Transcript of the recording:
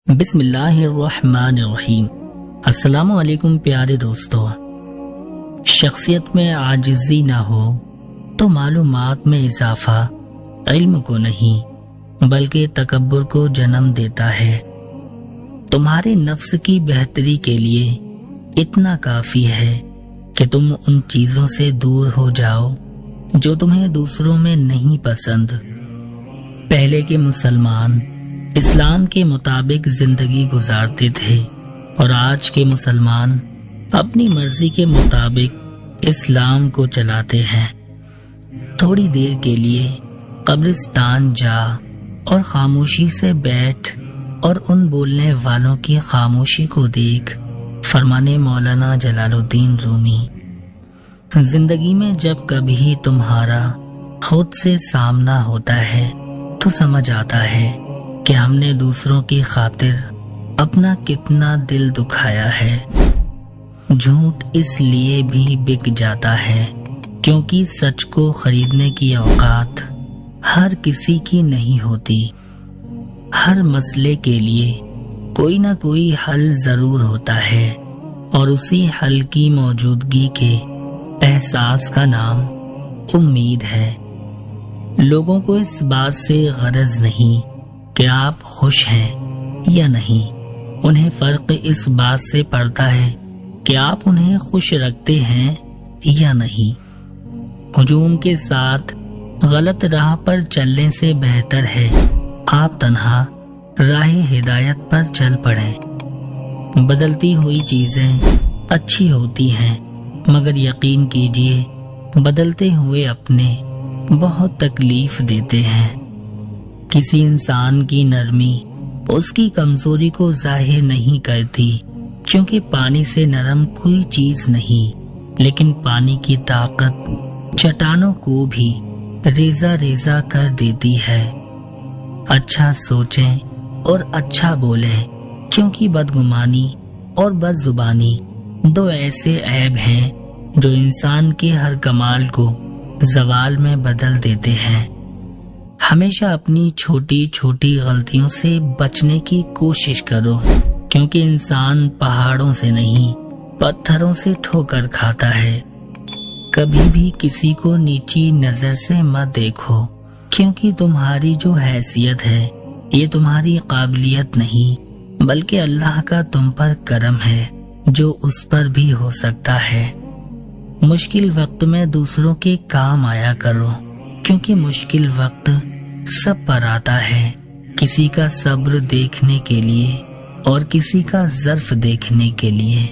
بسم اللہ الرحمن الرحیم۔ السلام علیکم پیارے دوستو۔ شخصیت میں عاجزی نہ ہو تو معلومات میں اضافہ علم کو نہیں بلکہ تکبر کو جنم دیتا ہے۔ تمہارے نفس کی بہتری کے لیے اتنا کافی ہے کہ تم ان چیزوں سے دور ہو جاؤ جو تمہیں دوسروں میں نہیں پسند۔ پہلے کے مسلمان اسلام کے مطابق زندگی گزارتے تھے اور آج کے مسلمان اپنی مرضی کے مطابق اسلام کو چلاتے ہیں۔ تھوڑی دیر کے لیے قبرستان جا اور خاموشی سے بیٹھ اور ان بولنے والوں کی خاموشی کو دیکھ۔ فرمانے مولانا جلال الدین رومی۔ زندگی میں جب کبھی تمہارا خود سے سامنا ہوتا ہے تو سمجھ آتا ہے کہ ہم نے دوسروں کی خاطر اپنا کتنا دل دکھایا ہے۔ جھوٹ اس لیے بھی بک جاتا ہے کیونکہ سچ کو خریدنے کی اوقات ہر کسی کی نہیں ہوتی۔ ہر مسئلے کے لیے کوئی نہ کوئی حل ضرور ہوتا ہے اور اسی حل کی موجودگی کے احساس کا نام امید ہے۔ لوگوں کو اس بات سے غرض نہیں کہ آپ خوش ہیں یا نہیں، انہیں فرق اس بات سے پڑتا ہے کہ آپ انہیں خوش رکھتے ہیں یا نہیں۔ ہجوم کے ساتھ غلط راہ پر چلنے سے بہتر ہے آپ تنہا راہ ہدایت پر چل پڑیں۔ بدلتی ہوئی چیزیں اچھی ہوتی ہیں مگر یقین کیجیے بدلتے ہوئے اپنے بہت تکلیف دیتے ہیں۔ کسی انسان کی نرمی اس کی کمزوری کو ظاہر نہیں کرتی کیونکہ پانی سے نرم کوئی چیز نہیں، لیکن پانی کی طاقت چٹانوں کو بھی ریزہ ریزہ کر دیتی ہے۔ اچھا سوچیں اور اچھا بولیں کیونکہ بدگمانی اور بد زبانی دو ایسے عیب ہیں جو انسان کے ہر کمال کو زوال میں بدل دیتے ہیں۔ ہمیشہ اپنی چھوٹی چھوٹی غلطیوں سے بچنے کی کوشش کرو کیونکہ انسان پہاڑوں سے نہیں پتھروں سے ٹھوکر کھاتا ہے۔ کبھی بھی کسی کو نیچی نظر سے مت دیکھو کیونکہ تمہاری جو حیثیت ہے یہ تمہاری قابلیت نہیں بلکہ اللہ کا تم پر کرم ہے جو اس پر بھی ہو سکتا ہے۔ مشکل وقت میں دوسروں کے کام آیا کرو کیونکہ مشکل وقت سب پر آتا ہے، کسی کا صبر دیکھنے کے لیے اور کسی کا ظرف دیکھنے کے لیے۔